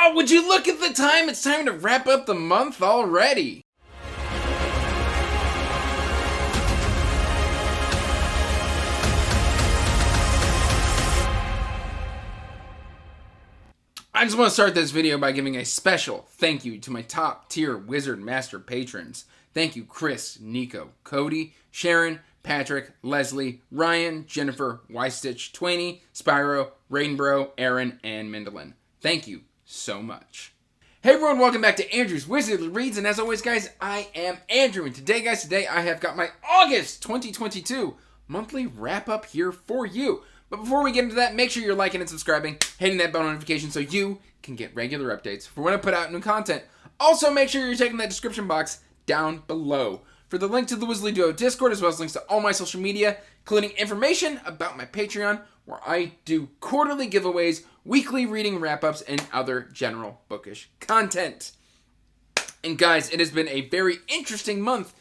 Oh, would you look at the time? It's time to wrap up the month already. I just want to start this video by giving a special thank you to my top tier Wizard Master patrons. Thank you Chris, Nico, Cody, Sharon, Patrick, Leslie, Ryan, Jennifer, Wystitch, Twaney, Spyro, Rainbow, Aaron, and Mendelin. Thank you so much. Hey everyone, welcome back to Andrew's Wizardly Reads, and as always guys, I am Andrew, and today I have got my August 2022 monthly wrap up here for you. But before we get into that, make sure you're liking and subscribing, hitting that bell notification so you can get regular updates for when I put out new content. Also, make sure you're checking that description box down below for the link to the Wizardly Duo Discord, as well as links to all my social media, including information about my Patreon, where I do quarterly giveaways, weekly reading wrap-ups, and other general bookish content. And guys, it has been a very interesting month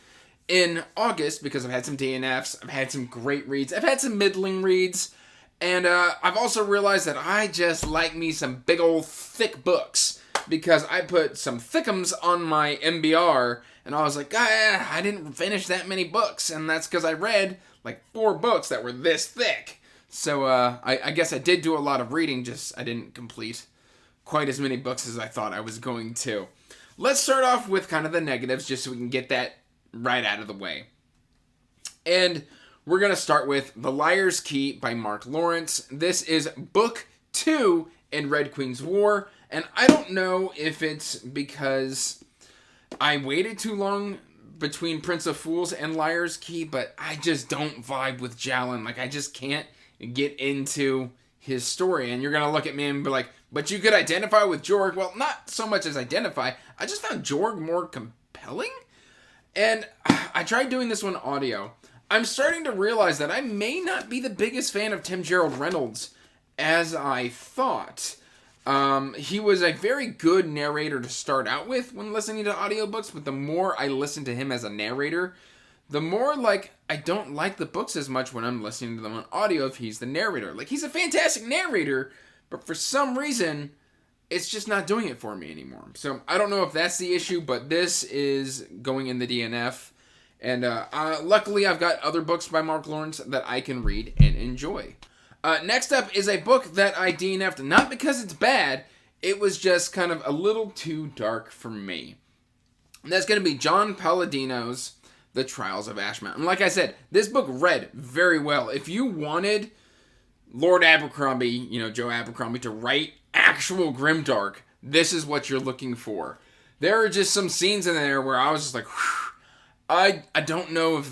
in August because I've had some DNFs, I've had some great reads, I've had some middling reads, and I've also realized that I just like me some big old thick books because I put some thickums on my MBR and I was like, I didn't finish that many books, and that's because I read like 4 books that were this thick. So I guess I did do a lot of reading, just I didn't complete quite as many books as I thought I was going to. Let's start off with kind of the negatives just so we can get that right out of the way. And we're going to start with The Liar's Key by Mark Lawrence. This is book 2 in Red Queen's War. And I don't know if it's because I waited too long between Prince of Fools and Liar's Key, but I just don't vibe with Jalin. Like, I just can't get into his story. And you're going to look at me and be like, but you could identify with Jorg. Well, not so much as identify. I just found Jorg more compelling. And I tried doing this one audio. I'm starting to realize that I may not be the biggest fan of Tim Gerald Reynolds as I thought. He was a very good narrator to start out with when listening to audiobooks, but the more I listen to him as a narrator, the more, like, I don't like the books as much when I'm listening to them on audio if he's the narrator. Like, he's a fantastic narrator, but for some reason, it's just not doing it for me anymore. So, I don't know if that's the issue, but this is going in the DNF. And luckily, I've got other books by Mark Lawrence that I can read and enjoy. Next up is a book that I DNF'd, not because it's bad, it was just kind of a little too dark for me. And that's going to be John Palladino's The Trials of Ashmount. And like I said, this book read very well. If you wanted Lord Abercrombie, Joe Abercrombie, to write actual grimdark, this is what you're looking for. There are just some scenes in there where I was just like, whew, I don't know if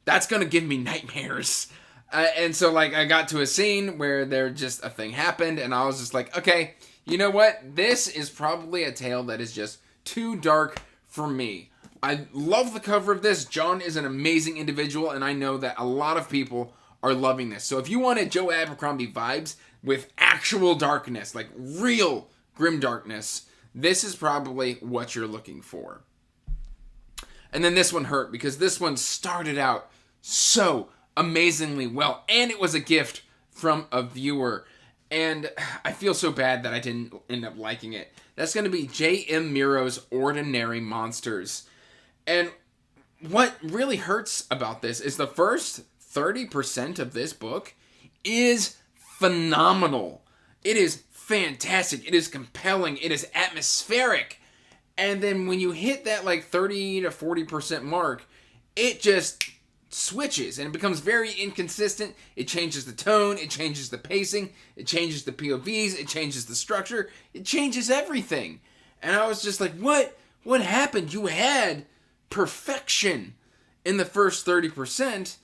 that's going to give me nightmares. And so, like, I got to a scene where a thing happened, and I was just like, okay, you know what? This is probably a tale that is just too dark for me. I love the cover of this. John is an amazing individual, and I know that a lot of people are loving this. So if you wanted Joe Abercrombie vibes with actual darkness, like real grim darkness, this is probably what you're looking for. And then this one hurt because this one started out so amazingly well, and it was a gift from a viewer, and I feel so bad that I didn't end up liking it. That's going to be J.M. Miro's Ordinary Monsters. And what really hurts about this is the first 30% of this book is phenomenal. It is fantastic. It is compelling. It is atmospheric. And then when you hit that like 30 to 40% mark, it just switches and it becomes very inconsistent. It changes the tone, it changes the pacing, it changes the POVs, it changes the structure, it changes everything. And I was just like, what happened? You had perfection in the first 30%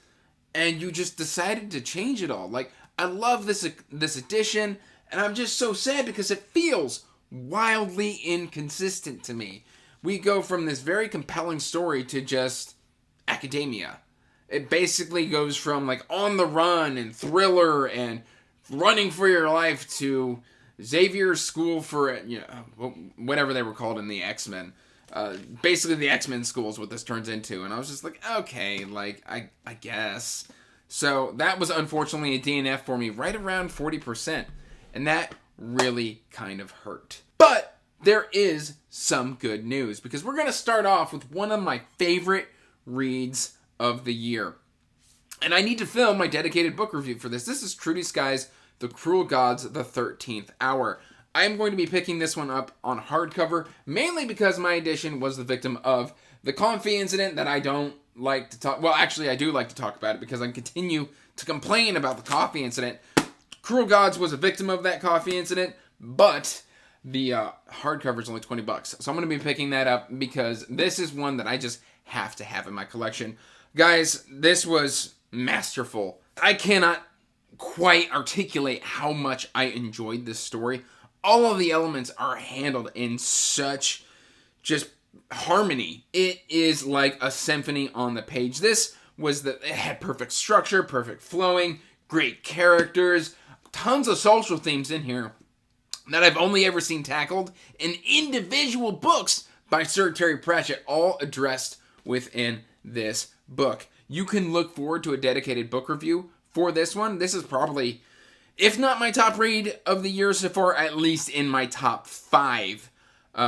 and you just decided to change it all. Like, I love this edition, and I'm just so sad because it feels wildly inconsistent to me. We go from this very compelling story to just academia. It basically goes from like On the Run and Thriller and Running for Your Life to Xavier's School for, whatever they were called in the X-Men. Basically the X-Men school is what this turns into. And I was just like, okay, like, I guess. So that was unfortunately a DNF for me, right around 40%. And that really kind of hurt. But there is some good news, because we're going to start off with one of my favorite reads of the year. And I need to film my dedicated book review for this. This is Trudy Sky's The Cruel Gods, The 13th Hour. I am going to be picking this one up on hardcover, mainly because my edition was the victim of the coffee incident that I don't like to talk... Well, actually, I do like to talk about it because I continue to complain about the coffee incident. Cruel Gods was a victim of that coffee incident, but the hardcover is only $20. So I'm going to be picking that up because this is one that I just have to have in my collection. Guys, this was masterful. I cannot quite articulate how much I enjoyed this story. All of the elements are handled in such just harmony. It is like a symphony on the page. It had perfect structure, perfect flowing, great characters, tons of social themes in here that I've only ever seen tackled in individual books by Sir Terry Pratchett, all addressed within this book. You can look forward to a dedicated book review for this one. This is probably, if not my top read of the year so far, at least in my top 5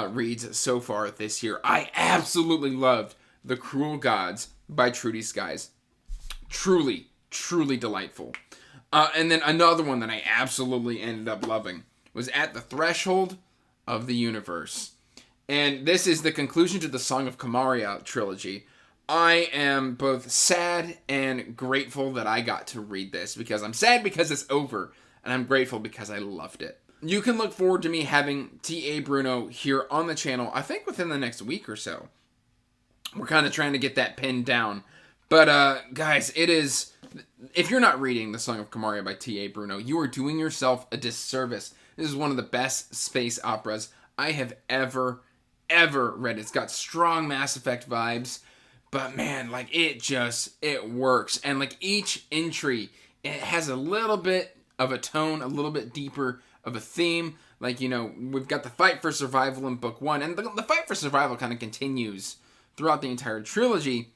reads so far this year. I absolutely loved The Cruel Gods by Trudy Skies. Truly, truly delightful. And then another one that I absolutely ended up loving was At the Threshold of the Universe. And this is the conclusion to the Song of Kamaria trilogy. I am both sad and grateful that I got to read this, because I'm sad because it's over, and I'm grateful because I loved it. You can look forward to me having T.A. Bruno here on the channel, I think within the next week or so. We're kind of trying to get that pinned down. But, guys, it is... If you're not reading The Song of Kamaria by T.A. Bruno, you are doing yourself a disservice. This is one of the best space operas I have ever read. It's got strong Mass Effect vibes. But man, like, it works. And like each entry, it has a little bit of a tone, a little bit deeper of a theme. Like, you know, we've got the fight for survival in book 1. And the fight for survival kind of continues throughout the entire trilogy.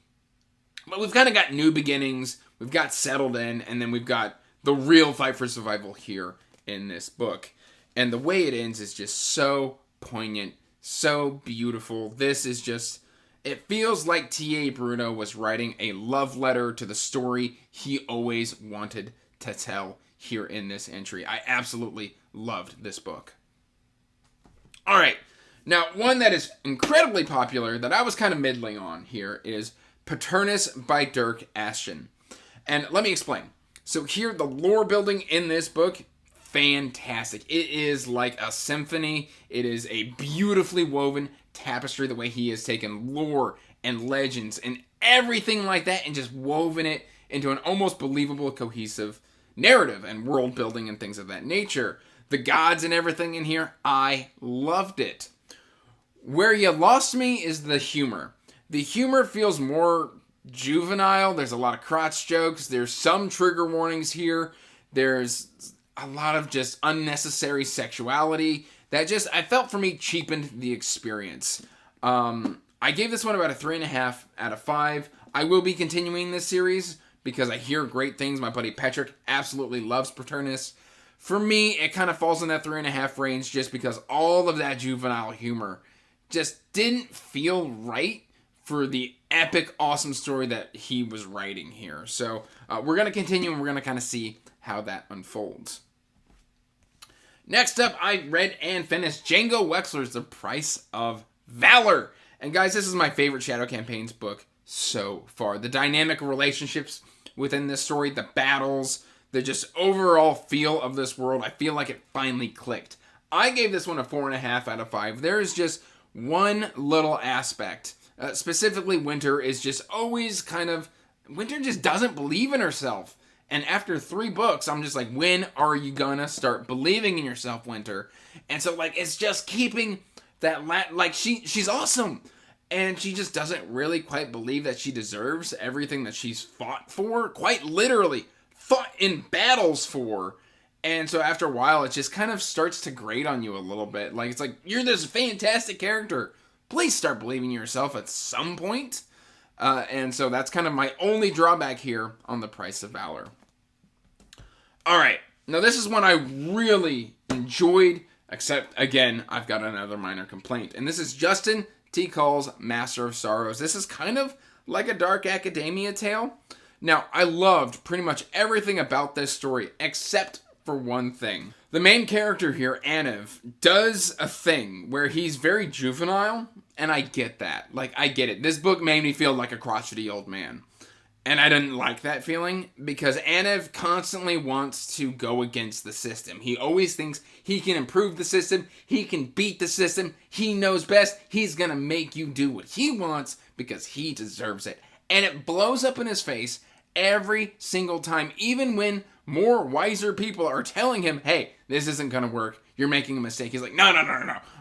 But we've kind of got new beginnings. We've got settled in. And then we've got the real fight for survival here in this book. And the way it ends is just so poignant, so beautiful. This is just... It feels like T.A. Bruno was writing a love letter to the story he always wanted to tell here in this entry. I absolutely loved this book. Alright, now one that is incredibly popular that I was kind of middling on here is Paternus by Dirk Ashton. And let me explain. So here, the lore building in this book, fantastic. It is like a symphony. It is a beautifully woven tapestry, the way he has taken lore and legends and everything like that and just woven it into an almost believable, cohesive narrative and world building and things of that nature. The gods and everything in here, I loved it. Where you lost me is the humor. The humor feels more juvenile. There's a lot of crotch jokes. There's some trigger warnings here. There's a lot of just unnecessary sexuality that just, I felt for me, cheapened the experience. I gave this one about a 3.5 out of 5. I will be continuing this series because I hear great things. My buddy Patrick absolutely loves Paternus. For me, it kind of falls in that 3.5 range just because all of that juvenile humor just didn't feel right for the epic, awesome story that he was writing here. So we're going to continue and we're going to kind of see how that unfolds. Next up, I read and finished Django Wexler's The Price of Valor. And guys, this is my favorite Shadow Campaigns book so far. The dynamic relationships within this story, the battles, the just overall feel of this world, I feel like it finally clicked. I gave this one a 4.5 out of 5. There is just one little aspect. Specifically, Winter is just always Winter just doesn't believe in herself. And after 3 books, I'm just like, when are you gonna start believing in yourself, Winter? And so, like, it's just keeping that, she's awesome. And she just doesn't really quite believe that she deserves everything that she's fought for. Quite literally, fought in battles for. And so after a while, it just kind of starts to grate on you a little bit. Like, it's like, you're this fantastic character. Please start believing in yourself at some point. And so that's kind of my only drawback here on The Price of Valor. Alright, now this is one I really enjoyed. Except, again, I've got another minor complaint. And this is Justin T. Cole's Master of Sorrows. This is kind of like a dark academia tale. Now, I loved pretty much everything about this story, except for one thing. The main character here, Aniv, does a thing where he's very juvenile, and I get that. Like, I get it. This book made me feel like a crotchety old man. And I didn't like that feeling, because Aniv constantly wants to go against the system. He always thinks he can improve the system, he can beat the system, he knows best, he's gonna make you do what he wants because he deserves it. And it blows up in his face every single time, even when more wiser people are telling him, hey, this isn't gonna work, you're making a mistake. He's like, no,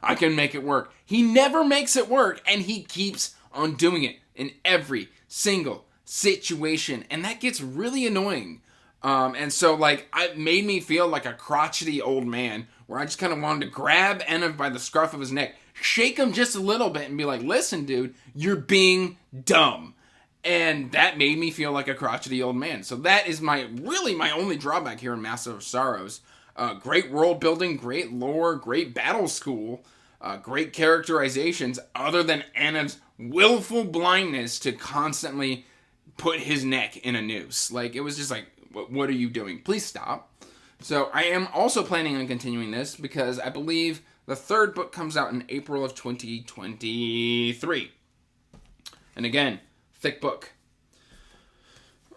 I can make it work. He never makes it work, and he keeps on doing it in every single situation, and that gets really annoying. And so, like, it made me feel like a crotchety old man, where I just kind of wanted to grab Aniv by the scruff of his neck, shake him just a little bit, and be like, listen, dude, you're being dumb. And that made me feel like a crotchety old man. So that is my only drawback here in Master of Sorrows. Great world building, great lore, great battle school, great characterizations, other than Aniv's willful blindness to constantly put his neck in a noose. Like, it was just like, what are you doing? Please stop. So I am also planning on continuing this, because I believe the third book comes out in April of 2023. And again, thick book.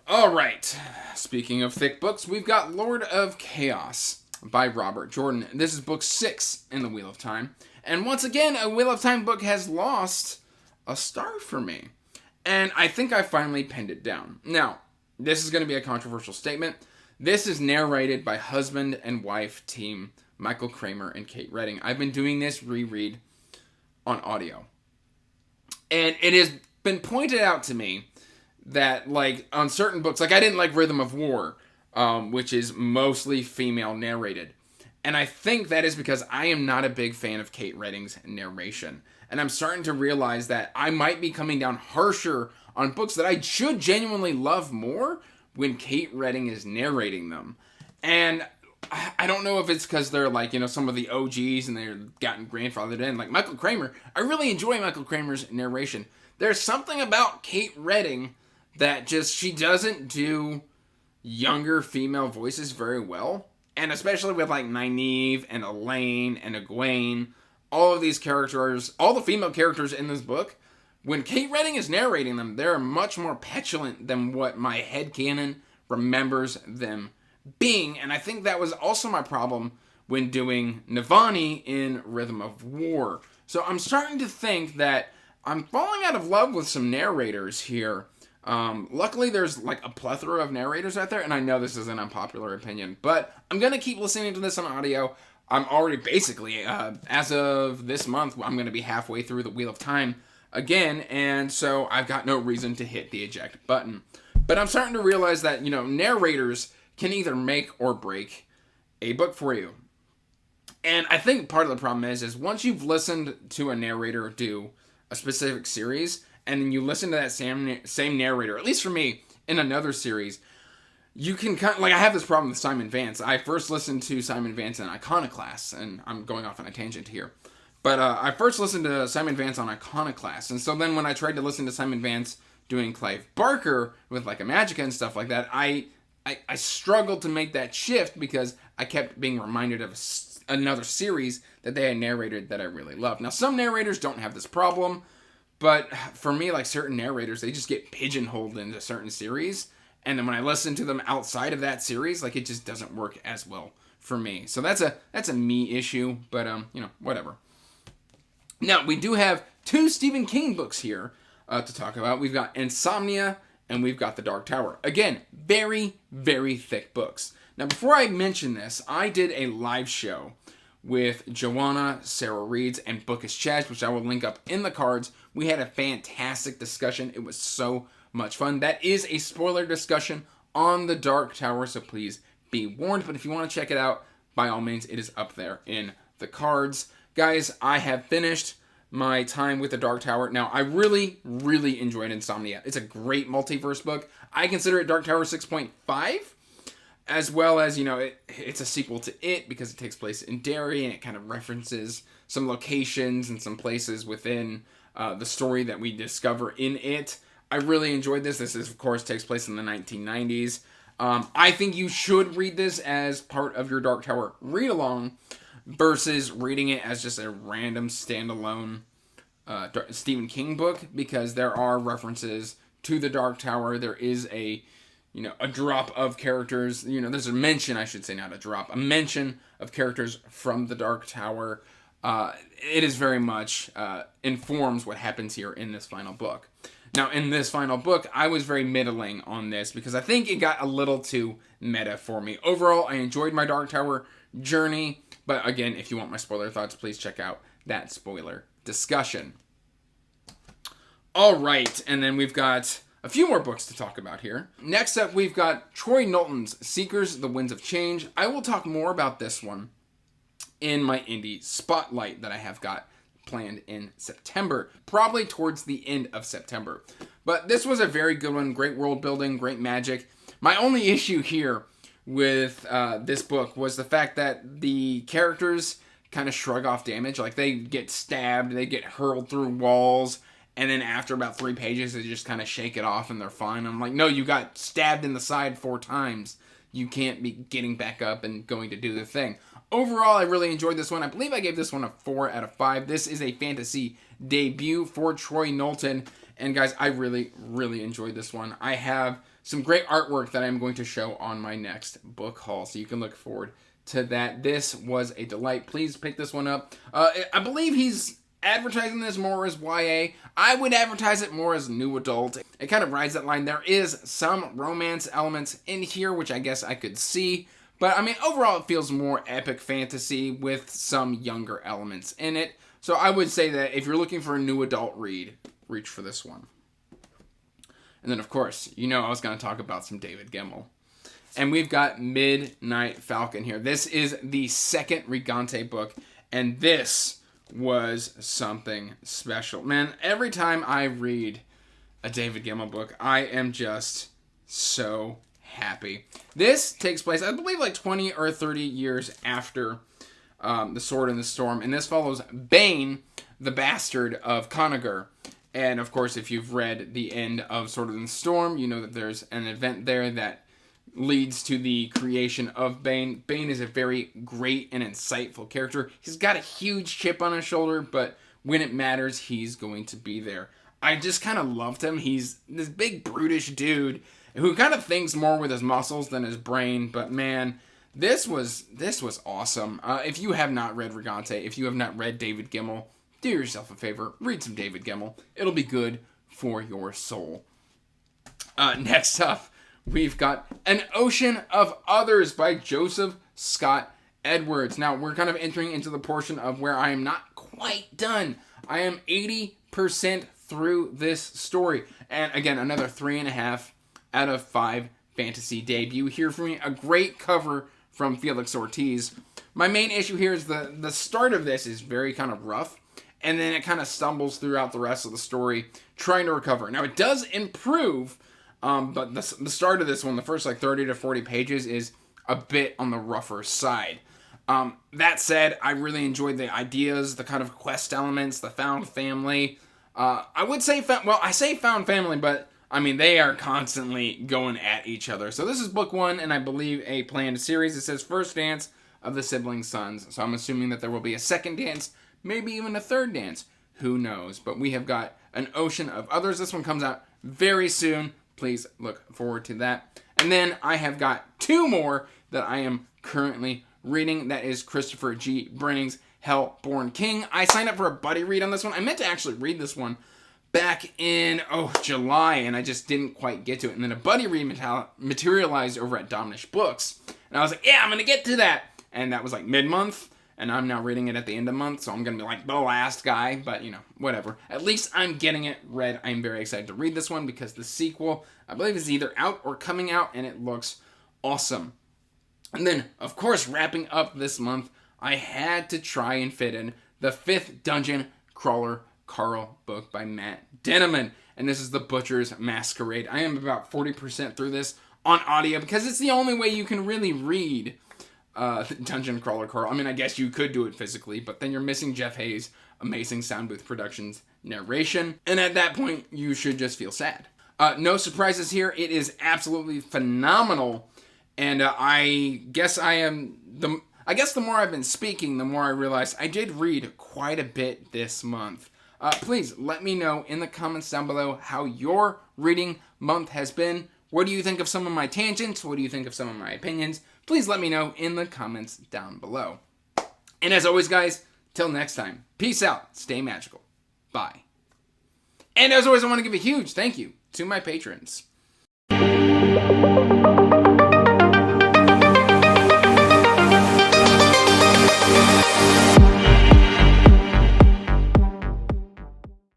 All right. Speaking of thick books, we've got Lord of Chaos by Robert Jordan. This is book 6 in the Wheel of Time. And once again, a Wheel of Time book has lost a star for me. And I think I finally pinned it down. Now, this is going to be a controversial statement. This is narrated by husband and wife team Michael Kramer and Kate Redding. I've been doing this reread on audio. And it has been pointed out to me that, like, on certain books, like, I didn't like Rhythm of War, which is mostly female narrated. And I think that is because I am not a big fan of Kate Redding's narration. And I'm starting to realize that I might be coming down harsher on books that I should genuinely love more when Kate Redding is narrating them. And I don't know if it's because they're, like, you know, some of the OGs and they're gotten grandfathered in. Like Michael Kramer, I really enjoy Michael Kramer's narration. There's something about Kate Redding that just, she doesn't do younger female voices very well. And especially with, like, Nynaeve and Elaine and Egwene, all of these characters, all the female characters in this book, when Kate Redding is narrating them, they're much more petulant than what my headcanon remembers them being. And I think that was also my problem when doing Navani in Rhythm of War. So I'm starting to think that I'm falling out of love with some narrators here. Luckily, there's, like, a plethora of narrators out there, and I know this is an unpopular opinion, but I'm going to keep listening to this on audio. I'm already basically, as of this month, I'm going to be halfway through the Wheel of Time again, and so I've got no reason to hit the eject button. But I'm starting to realize that, you know, narrators can either make or break a book for you. And I think part of the problem is once you've listened to a narrator do a specific series, and then you listen to that same narrator, at least for me, in another series, you can kind of, like, I have this problem with Simon Vance. I first listened to Simon Vance in Iconoclast, and I'm going off on a tangent here. But I first listened to Simon Vance on Iconoclast, and so then when I tried to listen to Simon Vance doing Clive Barker with, like, Magica and stuff like that, I struggled to make that shift because I kept being reminded of another series that they had narrated that I really loved. Now, some narrators don't have this problem, but for me, like, certain narrators, they just get pigeonholed into certain series, and then when I listen to them outside of that series, like, it just doesn't work as well for me. So that's a me issue, but, you know, whatever. Now, we do have 2 Stephen King books here to talk about. We've got Insomnia, and we've got The Dark Tower. Again, very, very thick books. Now, before I mention this, I did a live show with Joanna, Sarah Reeds, and Bookish Chaz, which I will link up in the cards. We had a fantastic discussion. It was so much fun. That is a spoiler discussion on The Dark Tower, so please be warned. But if you want to check it out, by all means, it is up there in the cards. Guys, I have finished my time with The Dark Tower. Now, I really, really enjoyed Insomnia. It's a great multiverse book. I consider it Dark Tower 6.5. as well as, it's a sequel to It because it takes place in Derry and it kind of references some locations and some places within the story that we discover in It. I really enjoyed this. This, of course, takes place in the 1990s. I think you should read this as part of your Dark Tower read-along versus reading it as just a random standalone Stephen King book, because there are references to the Dark Tower. There is a drop of characters. There's a mention, I should say, not a drop, a mention of characters from the Dark Tower. It is very much informs what happens here in this final book. Now, in this final book, I was very middling on this because I think it got a little too meta for me. Overall, I enjoyed my Dark Tower journey, but again, if you want my spoiler thoughts, please check out that spoiler discussion. All right, and then we've got a few more books to talk about here. Next up, we've got Troy Knowlton's Seekers, The Winds of Change. I will talk more about this one in my indie spotlight that I have got planned in September, probably towards the end of September. But this was a very good one. Great world building, great magic. My only issue here with this book was the fact that the characters kind of shrug off damage. Like, they get stabbed, they get hurled through walls, and then after about 3 pages, they just kind of shake it off and they're fine. I'm like, no, you got stabbed in the side 4 times. You can't be getting back up and going to do the thing. Overall, I really enjoyed this one. I believe I gave this one a 4 out of 5. This is a fantasy debut for Troy Knowlton. And guys, I really, really enjoyed this one. I have some great artwork that I'm going to show on my next book haul, so you can look forward to that. This was a delight. Please pick this one up. I believe he's advertising this more as YA. I would advertise it more as new adult. It kind of rides that line. There is some romance elements in here, which I guess I could see. But, I mean, overall, it feels more epic fantasy with some younger elements in it. So I would say that if you're looking for a new adult read, reach for this one. And then, of course, I was going to talk about some David Gemmell. And we've got Midnight Falcon here. This is the second Rigante book, and this was something special. Man, every time I read a David Gemmell book, I am just so happy. This takes place, I believe, like 20 or 30 years after The Sword in the Storm, and this follows Bane, the bastard of Conager. And of course, if you've read the end of Sword in the Storm, you know that there's an event there that leads to the creation of Bane. Bane is a very great and insightful character. He's got a huge chip on his shoulder, but when it matters, he's going to be there. I just kind of loved him. He's this big, brutish dude who kind of thinks more with his muscles than his brain, but man, this was awesome. If you have not read Rigante, if you have not read David Gemmell, do yourself a favor, read some David Gemmell. It'll be good for your soul. Next up, we've got An Ocean of Others by Joseph Scott Edwards. Now, we're kind of entering into the portion of where I am not quite done. I am 80% through this story. And again, another 3.5 out of 5 fantasy debut here for me. A great cover from Felix Ortiz. My main issue here is the start of this is very kind of rough, and then it kind of stumbles throughout the rest of the story, trying to recover. Now, it does improve, but the start of this one, the first like 30 to 40 pages, is a bit on the rougher side. That said, I really enjoyed the ideas, the kind of quest elements, the found family. I would say, I say found family, but I mean, they are constantly going at each other. So this is book 1, and I believe a planned series. It says First Dance of the Sibling Sons. So I'm assuming that there will be a second dance, maybe even a third dance. Who knows? But we have got An Ocean of Others. This one comes out very soon. Please look forward to that. And then I have got 2 more that I am currently reading. That is Christopher G. Brenning's Hellborn King. I signed up for a buddy read on this one. I meant to actually read this one back in, July, and I just didn't quite get to it. And then a buddy read materialized over at Dominish Books. And I was like, yeah, I'm going to get to that. And that was like mid-month, and I'm now reading it at the end of the month, so I'm going to be like the last guy, but, whatever. At least I'm getting it read. I'm very excited to read this one because the sequel, I believe, is either out or coming out, and it looks awesome. And then, of course, wrapping up this month, I had to try and fit in the 5th Dungeon Crawler Carl book by Matt Denneman, and this is The Butcher's Masquerade. I am about 40% through this. on audio because it's the only way you can really read Dungeon Crawler Coral. I mean, I guess you could do it physically, but then you're missing Jeff Hayes' amazing Sound Booth Productions narration, and at that point, you should just feel sad. No surprises here. It is absolutely phenomenal, and I guess the more I've been speaking, the more I realize I did read quite a bit this month. Please let me know in the comments down below how your reading month has been. What do you think of some of my tangents? What do you think of some of my opinions? Please let me know in the comments down below. And as always, guys, till next time, peace out, stay magical, bye. And as always, I want to give a huge thank you to my patrons.